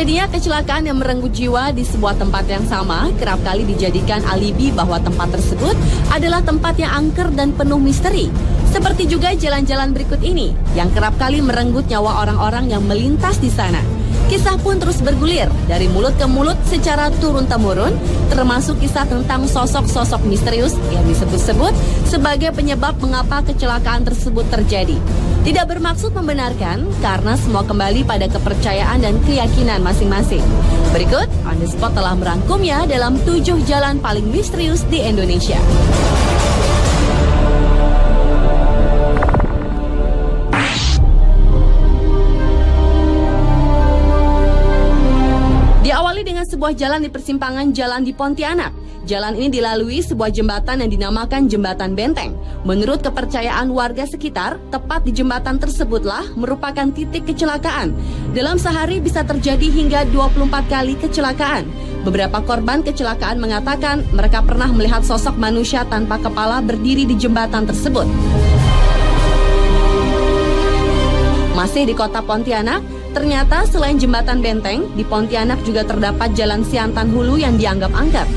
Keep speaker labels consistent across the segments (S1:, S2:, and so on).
S1: Terjadinya kecelakaan yang merenggut jiwa di sebuah tempat yang sama kerap kali dijadikan alibi bahwa tempat tersebut adalah tempat yang angker dan penuh misteri. Seperti juga jalan-jalan berikut ini yang kerap kali merenggut nyawa orang-orang yang melintas di sana. Kisah pun terus bergulir dari mulut ke mulut secara turun-temurun, termasuk kisah tentang sosok-sosok misterius yang disebut-sebut sebagai penyebab mengapa kecelakaan tersebut terjadi. Tidak bermaksud membenarkan karena semua kembali pada kepercayaan dan keyakinan masing-masing. Berikut, On The Spot telah merangkumnya dalam 7 jalan paling misterius di Indonesia. Diawali dengan sebuah jalan di persimpangan jalan di Pontianak. Jalan ini dilalui sebuah jembatan yang dinamakan Jembatan Benteng. Menurut kepercayaan warga sekitar, tepat di jembatan tersebutlah merupakan titik kecelakaan. Dalam sehari bisa terjadi hingga 24 kali kecelakaan. Beberapa korban kecelakaan mengatakan mereka pernah melihat sosok manusia tanpa kepala berdiri di jembatan tersebut. Masih di kota Pontianak, ternyata selain Jembatan Benteng, di Pontianak juga terdapat Jalan Siantan Hulu yang dianggap angker.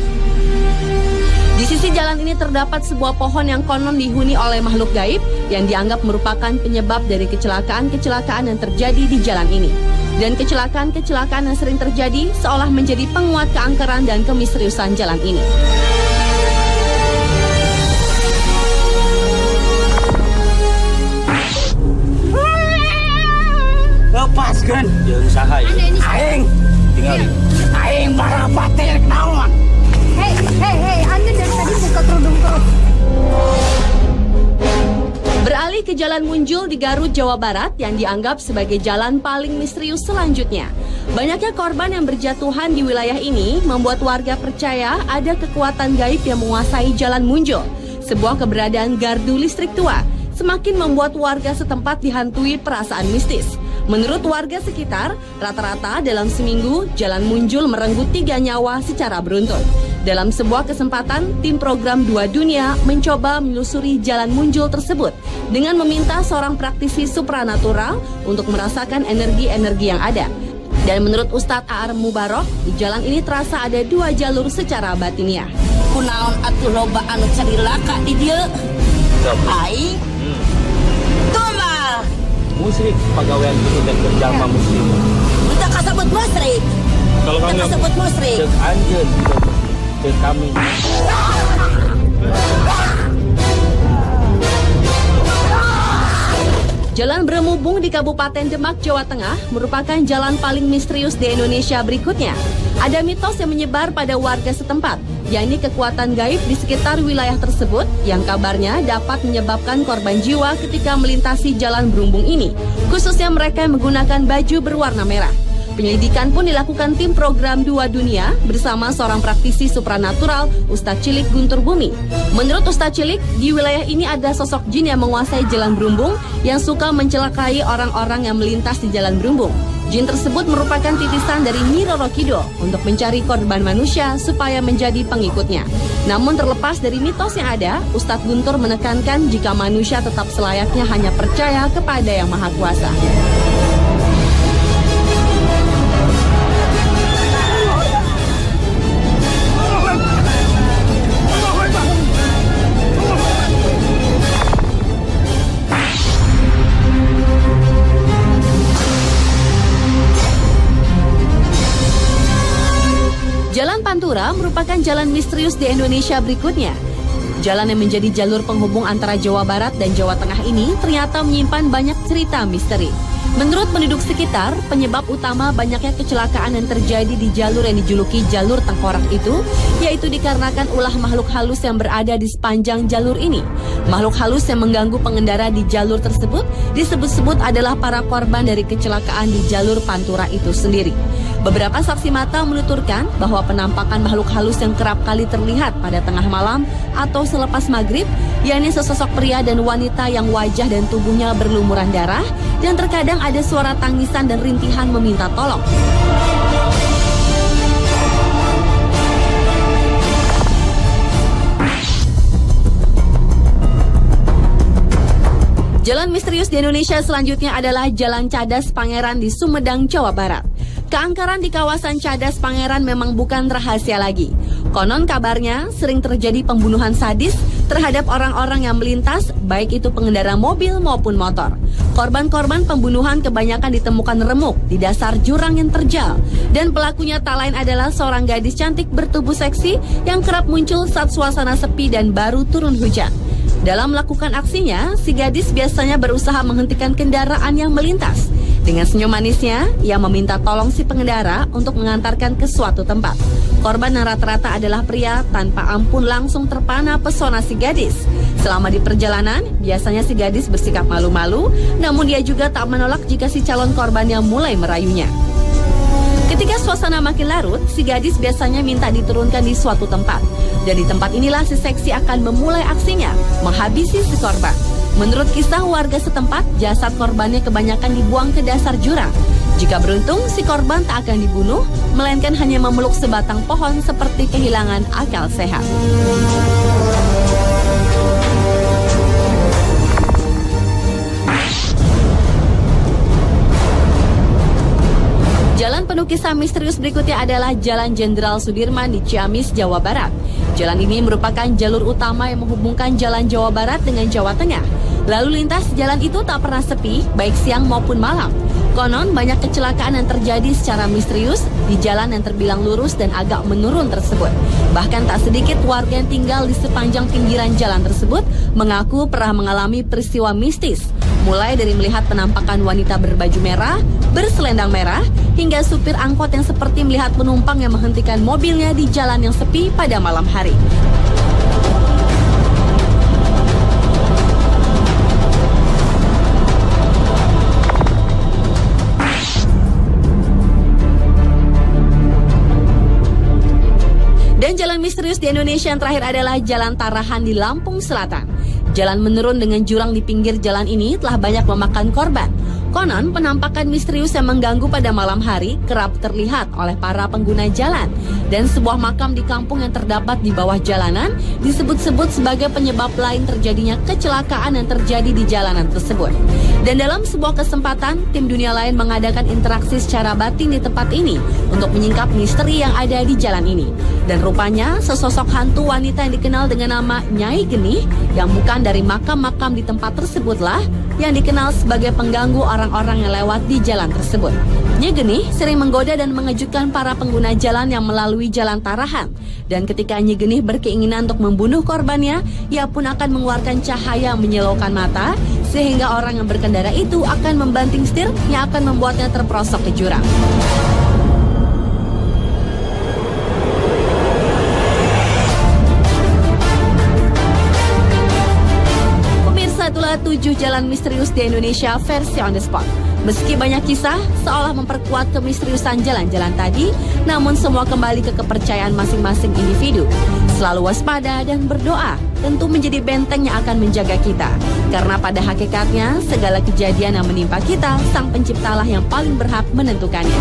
S1: Di sisi jalan ini terdapat sebuah pohon yang konon dihuni oleh makhluk gaib yang dianggap merupakan penyebab dari kecelakaan-kecelakaan yang terjadi di jalan ini. Dan kecelakaan-kecelakaan yang sering terjadi seolah menjadi penguat keangkeran dan kemisteriusan jalan ini.
S2: Lepaskan jeung saha ieu? Aing tinggalin. Aing para batik naon?
S3: Hei, Anda dari tadi buka kerudung terus.
S1: Beralih ke Jalan Munjul di Garut, Jawa Barat yang dianggap sebagai jalan paling misterius selanjutnya. Banyaknya korban yang berjatuhan di wilayah ini membuat warga percaya ada kekuatan gaib yang menguasai Jalan Munjul, sebuah keberadaan gardu listrik tua, semakin membuat warga setempat dihantui perasaan mistis. Menurut warga sekitar, rata-rata dalam seminggu, Jalan Munjul merenggut 3 nyawa secara beruntun. Dalam sebuah kesempatan, tim program 2 Dunia mencoba menelusuri Jalan Munjul tersebut dengan meminta seorang praktisi supranatural untuk merasakan energi-energi yang ada. Dan menurut Ustadz A.R. Mubarok, di jalan ini terasa ada 2 jalur secara batiniah.
S4: Kunaon atuh loba anu carilaka di dieu? Aing. Tumal.
S2: Musrik pagawean ini dan berjama musrik.
S4: Kita kasebut musrik.
S2: Kalau kamu yang
S4: kasebut musrik.
S2: cek anjeun cek kami.
S1: Jalan Bremubung di Kabupaten Demak, Jawa Tengah merupakan jalan paling misterius di Indonesia berikutnya. Ada mitos yang menyebar pada warga setempat, yakni kekuatan gaib di sekitar wilayah tersebut yang kabarnya dapat menyebabkan korban jiwa ketika melintasi jalan Brumubung ini, khususnya mereka yang menggunakan baju berwarna merah. Penyelidikan pun dilakukan tim program 2 Dunia bersama seorang praktisi supranatural, Ustadz Cilik Guntur Bumi. Menurut Ustadz Cilik, di wilayah ini ada sosok jin yang menguasai jalan Brumbung yang suka mencelakai orang-orang yang melintas di jalan Brumbung. Jin tersebut merupakan titisan dari Nyi Roro Kidul untuk mencari korban manusia supaya menjadi pengikutnya. Namun terlepas dari mitos yang ada, Ustadz Guntur menekankan jika manusia tetap selayaknya hanya percaya kepada Yang Maha Kuasa. Jalan Pantura merupakan jalan misterius di Indonesia berikutnya. Jalan yang menjadi jalur penghubung antara Jawa Barat dan Jawa Tengah ini ternyata menyimpan banyak cerita misteri. Menurut penduduk sekitar, penyebab utama banyaknya kecelakaan yang terjadi di jalur yang dijuluki jalur tengkorak itu, yaitu dikarenakan ulah makhluk halus yang berada di sepanjang jalur ini. Makhluk halus yang mengganggu pengendara di jalur tersebut disebut-sebut adalah para korban dari kecelakaan di jalur Pantura itu sendiri. Beberapa saksi mata menuturkan bahwa penampakan makhluk halus yang kerap kali terlihat pada tengah malam atau selepas maghrib, yakni sesosok pria dan wanita yang wajah dan tubuhnya berlumuran darah, dan terkadang ada suara tangisan dan rintihan meminta tolong. Jalan misterius di Indonesia selanjutnya adalah Jalan Cadas Pangeran di Sumedang, Jawa Barat. Keangkeran di kawasan Cadas Pangeran memang bukan rahasia lagi. Konon kabarnya sering terjadi pembunuhan sadis terhadap orang-orang yang melintas, baik itu pengendara mobil maupun motor. Korban-korban pembunuhan kebanyakan ditemukan remuk di dasar jurang yang terjal. Dan pelakunya tak lain adalah seorang gadis cantik bertubuh seksi yang kerap muncul saat suasana sepi dan baru turun hujan. Dalam melakukan aksinya, si gadis biasanya berusaha menghentikan kendaraan yang melintas. Dengan senyum manisnya, ia meminta tolong si pengendara untuk mengantarkan ke suatu tempat. Korban yang rata-rata adalah pria tanpa ampun langsung terpana pesona si gadis. Selama di perjalanan, biasanya si gadis bersikap malu-malu, namun dia juga tak menolak jika si calon korbannya mulai merayunya. Ketika suasana makin larut, si gadis biasanya minta diturunkan di suatu tempat. Dan di tempat inilah si seksi akan memulai aksinya, menghabisi si korban. Menurut kisah warga setempat, jasad korbannya kebanyakan dibuang ke dasar jurang. Jika beruntung, si korban tak akan dibunuh, melainkan hanya memeluk sebatang pohon seperti kehilangan akal sehat. Jalan penuh kisah misterius berikutnya adalah Jalan Jenderal Sudirman di Ciamis, Jawa Barat. Jalan ini merupakan jalur utama yang menghubungkan Jalan Jawa Barat dengan Jawa Tengah. Lalu lintas jalan itu tak pernah sepi, baik siang maupun malam. Konon banyak kecelakaan yang terjadi secara misterius di jalan yang terbilang lurus dan agak menurun tersebut. Bahkan tak sedikit warga yang tinggal di sepanjang pinggiran jalan tersebut mengaku pernah mengalami peristiwa mistis. Mulai dari melihat penampakan wanita berbaju merah, berselendang merah, hingga supir angkot yang seperti melihat penumpang yang menghentikan mobilnya di jalan yang sepi pada malam hari. Dan jalan misterius di Indonesia yang terakhir adalah Jalan Tarahan di Lampung Selatan. Jalan menurun dengan jurang di pinggir jalan ini telah banyak memakan korban. Konon, penampakan misterius yang mengganggu pada malam hari kerap terlihat oleh para pengguna jalan. Dan sebuah makam di kampung yang terdapat di bawah jalanan disebut-sebut sebagai penyebab lain terjadinya kecelakaan yang terjadi di jalanan tersebut. Dan dalam sebuah kesempatan, tim dunia lain mengadakan interaksi secara batin di tempat ini untuk menyingkap misteri yang ada di jalan ini. Dan rupanya, sesosok hantu wanita yang dikenal dengan nama Nyai Genih yang bukan dari makam-makam di tempat tersebutlah yang dikenal sebagai pengganggu orang-orang yang lewat di jalan tersebut. Nyai Genih sering menggoda dan mengejutkan para pengguna jalan yang melalui Jalan Tarahan. Dan ketika Nyai Genih berkeinginan untuk membunuh korbannya, ia pun akan mengeluarkan cahaya menyilaukan mata, sehingga orang yang berkendara itu akan membanting setir yang akan membuatnya terperosok ke jurang. Itulah 7 jalan misterius di Indonesia versi on the spot. Meski banyak kisah seolah memperkuat kemisteriusan jalan-jalan tadi, namun semua kembali ke kepercayaan masing-masing individu. Selalu waspada dan berdoa tentu menjadi benteng yang akan menjaga kita. Karena pada hakikatnya segala kejadian yang menimpa kita, Sang Penciptalah yang paling berhak menentukannya.